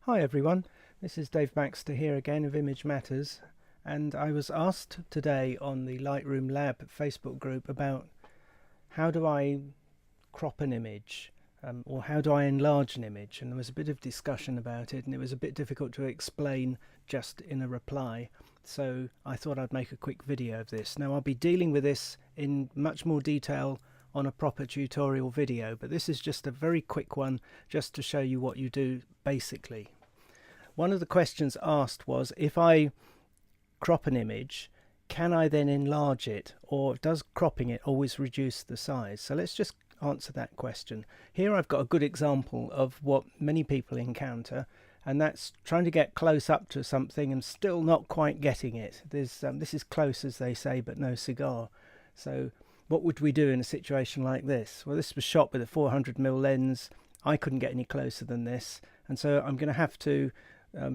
Hi everyone, this is Dave Baxter here again of Image Matters, and I was asked today on the Lightroom Lab Facebook group about how do I crop an image, or how do I enlarge an image, and there was a bit of discussion about it and it was a bit difficult to explain just in a reply, so I thought I'd make a quick video of this. Now I'll be dealing with this in much more detail on a proper tutorial video, but this is just a very quick one just to show you what you do basically. One of the questions asked was, if I crop an image, can I then enlarge it, or does cropping it always reduce the size? So let's just answer that question. Here I've got a good example of what many people encounter, and that's trying to get close up to something and still not quite getting it. This is close, as they say, but no cigar. So what would we do in a situation like this? Well, this was shot with a 400mm lens. I couldn't get any closer than this, and so I'm going to have to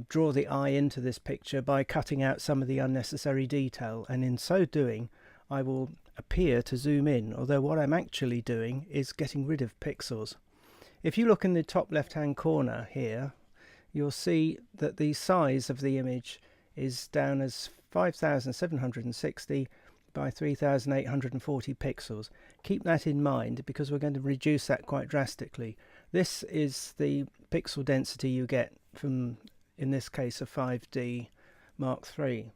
draw the eye into this picture by cutting out some of the unnecessary detail, and in so doing I will appear to zoom in, although what I'm actually doing is getting rid of pixels. If you look in the top left hand corner here, you'll see that the size of the image is down as 5760 by 3840 pixels. Keep that in mind because we're going to reduce that quite drastically. This is the pixel density you get from, in this case, a 5D Mark III,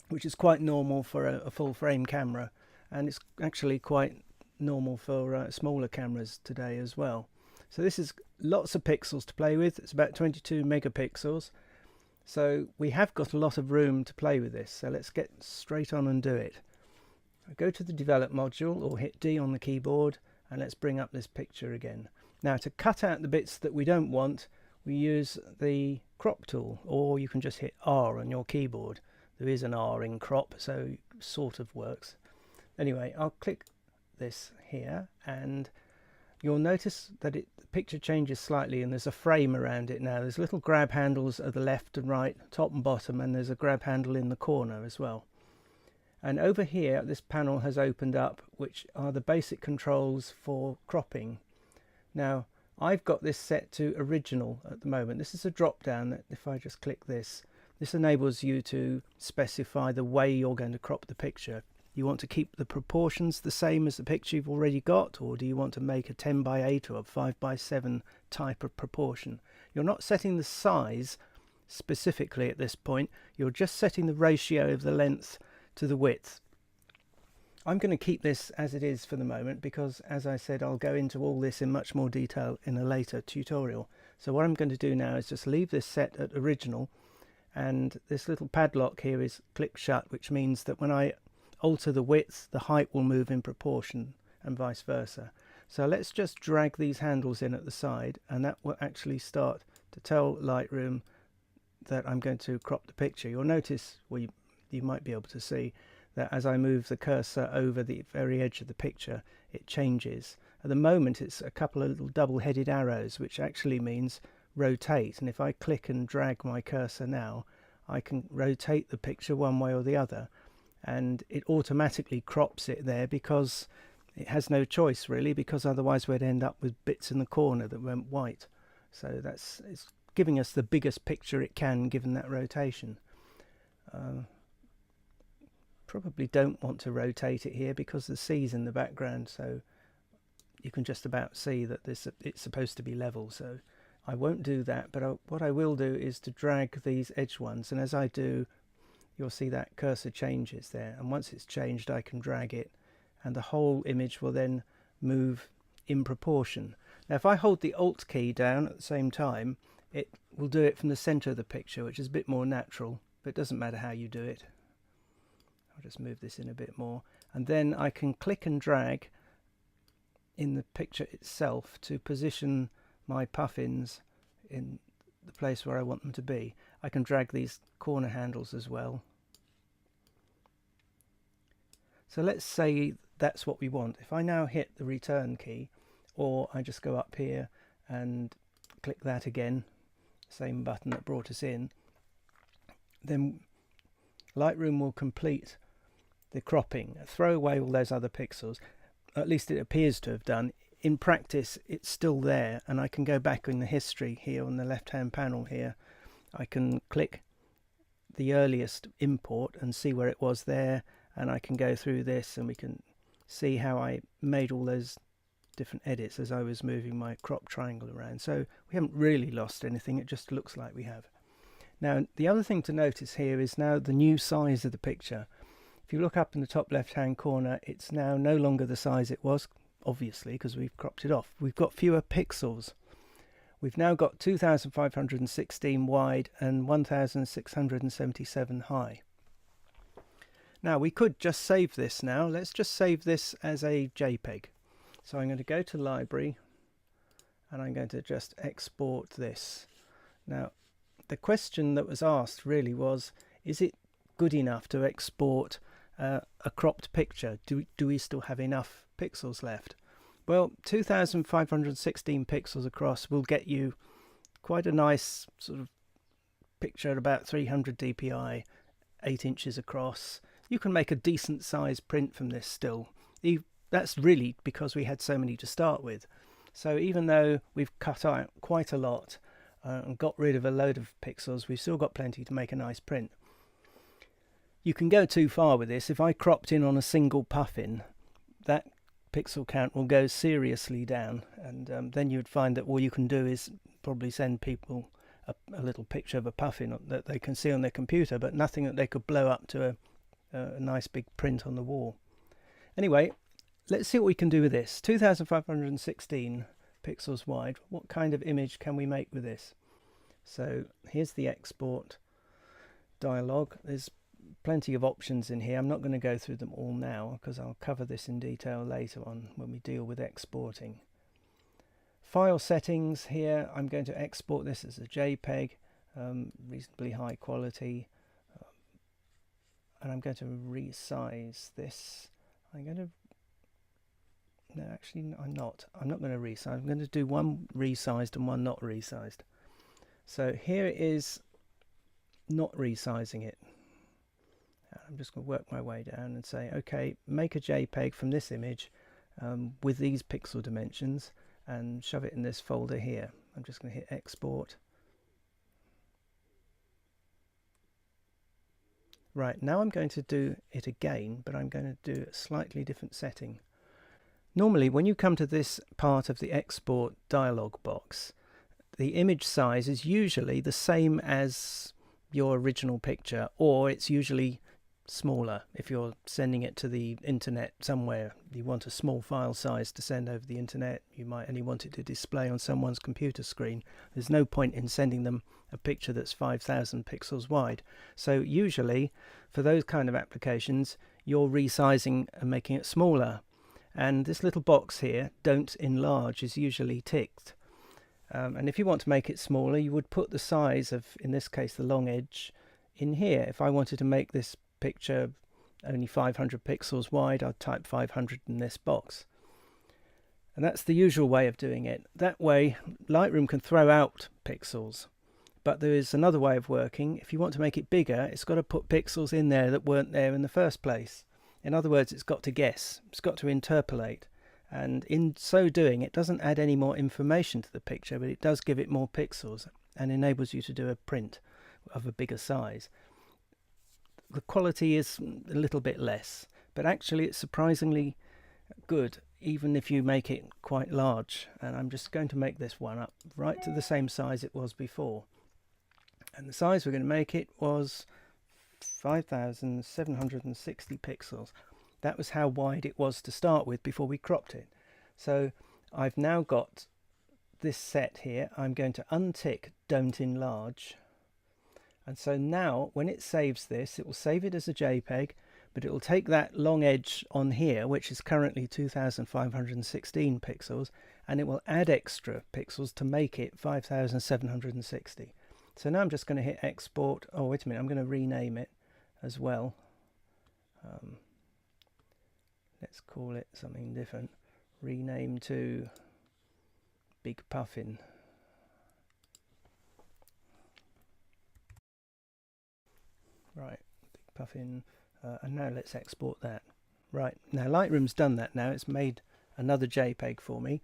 which is quite normal for a full frame camera, and it's actually quite normal for smaller cameras today as well. So this is lots of pixels to play with. It's about 22 megapixels, so we have got a lot of room to play with this. So let's get straight on and do it. I go to the develop module or hit D on the keyboard, and let's bring up this picture again. Now, to cut out the bits that we don't want, we use the crop tool, or you can just hit R on your keyboard. There is an R in crop, so it sort of works. Anyway, I'll click this here, and you'll notice that the picture changes slightly, and there's a frame around it now. There's little grab handles at the left and right, top and bottom, and there's a grab handle in the corner as well. And over here, this panel has opened up, which are the basic controls for cropping. Now, I've got this set to original at the moment. This is a drop down that if I just click this, this enables you to specify the way you're going to crop the picture. You want to keep the proportions the same as the picture you've already got, or do you want to make a 10:8 or a 5:7 type of proportion? You're not setting the size specifically at this point, you're just setting the ratio of the length to the width. I'm going to keep this as it is for the moment because, as I said, I'll go into all this in much more detail in a later tutorial. So what I'm going to do now is just leave this set at original, and this little padlock here is click shut, which means that when I alter the width, the height will move in proportion and vice versa. So let's just drag these handles in at the side, and that will actually start to tell Lightroom that I'm going to crop the picture. You'll notice, well, you might be able to see that as I move the cursor over the very edge of the picture, it changes. At the moment it's a couple of little double-headed arrows, which actually means rotate, and if I click and drag my cursor now, I can rotate the picture one way or the other, and it automatically crops it there because it has no choice really, because otherwise we'd end up with bits in the corner that went white. So it's giving us the biggest picture it can given that rotation. Probably don't want to rotate it here because the sea's in the background, so you can just about see that it's supposed to be level, so I won't do that. But what I will do is to drag these edge ones, and as I do, you'll see that cursor changes there, and once it's changed I can drag it and the whole image will then move in proportion. Now if I hold the Alt key down at the same time, it will do it from the center of the picture, which is a bit more natural, but it doesn't matter how you do it. I'll just move this in a bit more, and then I can click and drag in the picture itself to position my puffins in the place where I want them to be. I can drag these corner handles as well. So let's say that's what we want. If I now hit the return key, or I just go up here and click that again, same button that brought us in, then Lightroom will complete the cropping, throw away all those other pixels, at least it appears to have done, in practice it's still there, and I can go back in the history here on the left hand panel here. I can click the earliest import and see where it was there, and I can go through this and we can see how I made all those different edits as I was moving my crop triangle around. So we haven't really lost anything, it just looks like we have. Now the other thing to notice here is now the new size of the picture. If you look up in the top left hand corner, it's now no longer the size it was, obviously, because we've cropped it off. We've got fewer pixels. We've now got 2516 wide and 1677 high. Now we could just save this now. Let's just save this as a JPEG. So I'm going to go to Library and I'm going to just export this. Now the question that was asked really was, is it good enough to export a cropped picture? Do we still have enough pixels left? Well, 2516 pixels across will get you quite a nice sort of picture at about 300 dpi, 8 inches across. You can make a decent size print from this still. That's really because we had so many to start with. So even though we've cut out quite a lot and got rid of a load of pixels, we've still got plenty to make a nice print. You can go too far with this. If I cropped in on a single puffin, that pixel count will go seriously down, and then you would find that all you can do is probably send people a little picture of a puffin that they can see on their computer, but nothing that they could blow up to a nice big print on the wall. Anyway, let's see what we can do with this. 2516 pixels wide. What kind of image can we make with this? So here's the export dialog. There's plenty of options in here. I'm not going to go through them all now because I'll cover this in detail later on when we deal with exporting. File settings here, I'm going to export this as a JPEG, reasonably high quality, and I'm going to resize this. No, actually I'm not going to resize. I'm going to do one resized and one not resized. So here it is, not resizing it. I'm just going to work my way down and say, okay, make a JPEG from this image with these pixel dimensions and shove it in this folder here. I'm just going to hit export. Right, now I'm going to do it again, but I'm going to do a slightly different setting. Normally when you come to this part of the export dialog box, the image size is usually the same as your original picture, or it's usually smaller. If you're sending it to the internet somewhere, you want a small file size to send over the internet, you might only want it to display on someone's computer screen. There's no point in sending them a picture that's 5,000 pixels wide. So usually for those kind of applications you're resizing and making it smaller, and this little box here, don't enlarge, is usually ticked. And if you want to make it smaller, you would put the size of, in this case, the long edge in here. If I wanted to make this picture only 500 pixels wide, I'd type 500 in this box. And that's the usual way of doing it. That way Lightroom can throw out pixels. But there is another way of working. If you want to make it bigger, it's got to put pixels in there that weren't there in the first place. In other words, it's got to guess, it's got to interpolate. And in so doing, it doesn't add any more information to the picture, but it does give it more pixels and enables you to do a print of a bigger size. The quality is a little bit less, but actually it's surprisingly good, even if you make it quite large. And I'm just going to make this one up right to the same size it was before. And the size we're going to make it was 5,760 pixels. That was how wide it was to start with before we cropped it. So I've now got this set here. I'm going to untick don't enlarge. And so now when it saves this, it will save it as a JPEG, but it will take that long edge on here, which is currently 2,516 pixels, and it will add extra pixels to make it 5,760. So now I'm just going to hit export. Oh, wait a minute, I'm going to rename it as well. Let's call it something different. Rename to Big Puffin. Right, Big Puffin, and now let's export that. Right, now Lightroom's done that now. It's made another JPEG for me,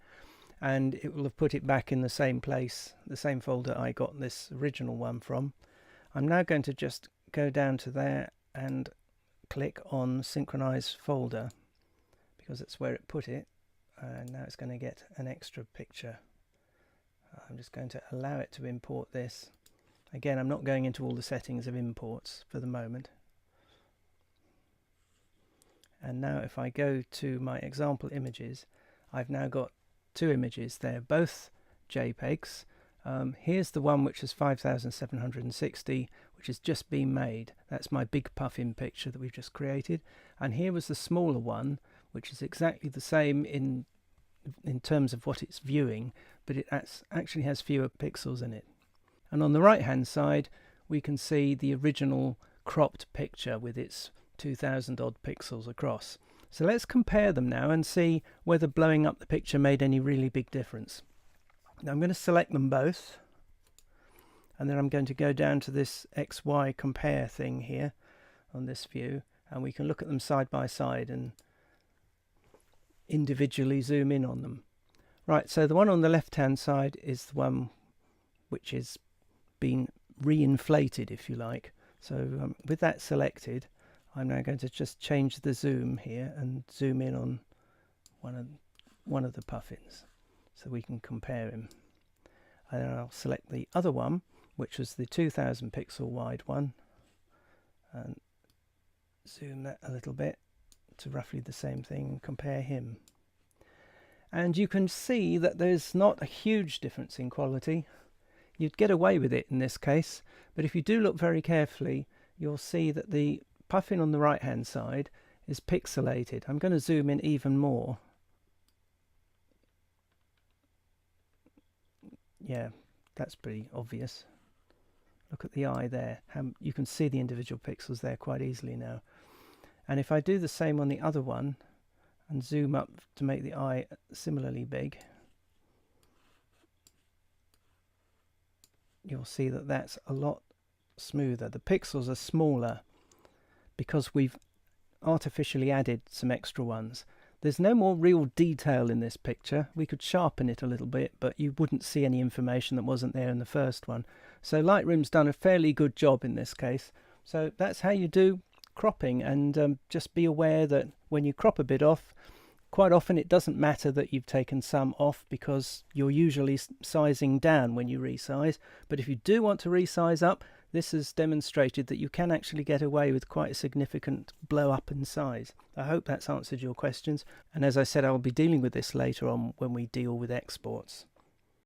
and it will have put it back in the same place, the same folder I got this original one from. I'm now going to just go down to there and click on synchronize folder, because that's where it put it, and now it's going to get an extra picture. I'm just going to allow it to import this. Again, I'm not going into all the settings of imports for the moment. And now if I go to my example images, I've now got two images there, both JPEGs. Here's the one which is 5760, which has just been made. That's my big puffin picture that we've just created. And here was the smaller one, which is exactly the same in terms of what it's viewing, but it actually has fewer pixels in it. And on the right hand side we can see the original cropped picture with its 2000 odd pixels across. So let's compare them now and see whether blowing up the picture made any really big difference. Now I'm going to select them both, and then I'm going to go down to this XY compare thing here on this view, and we can look at them side by side and individually zoom in on them. Right, so the one on the left hand side is the one which is been re-inflated, if you like. So with that selected, I'm now going to just change the zoom here and zoom in on one of the puffins so we can compare him. And then I'll select the other one, which was the 2000 pixel wide one, and zoom that a little bit to roughly the same thing and compare him. And you can see that there's not a huge difference in quality. You'd get away with it in this case, but if you do look very carefully, you'll see that the puffin on the right hand side is pixelated. I'm going to zoom in even more. Yeah, that's pretty obvious. Look at the eye there. You can see the individual pixels there quite easily now. And if I do the same on the other one and zoom up to make the eye similarly big, you'll see that that's a lot smoother. The pixels are smaller because we've artificially added some extra ones. There's no more real detail in this picture. We could sharpen it a little bit, but you wouldn't see any information that wasn't there in the first one. So Lightroom's done a fairly good job in this case. So that's how you do cropping, and just be aware that when you crop a bit off, quite often it doesn't matter that you've taken some off, because you're usually sizing down when you resize. But if you do want to resize up, this has demonstrated that you can actually get away with quite a significant blow up in size. I hope that's answered your questions, and as I said, I'll be dealing with this later on when we deal with exports.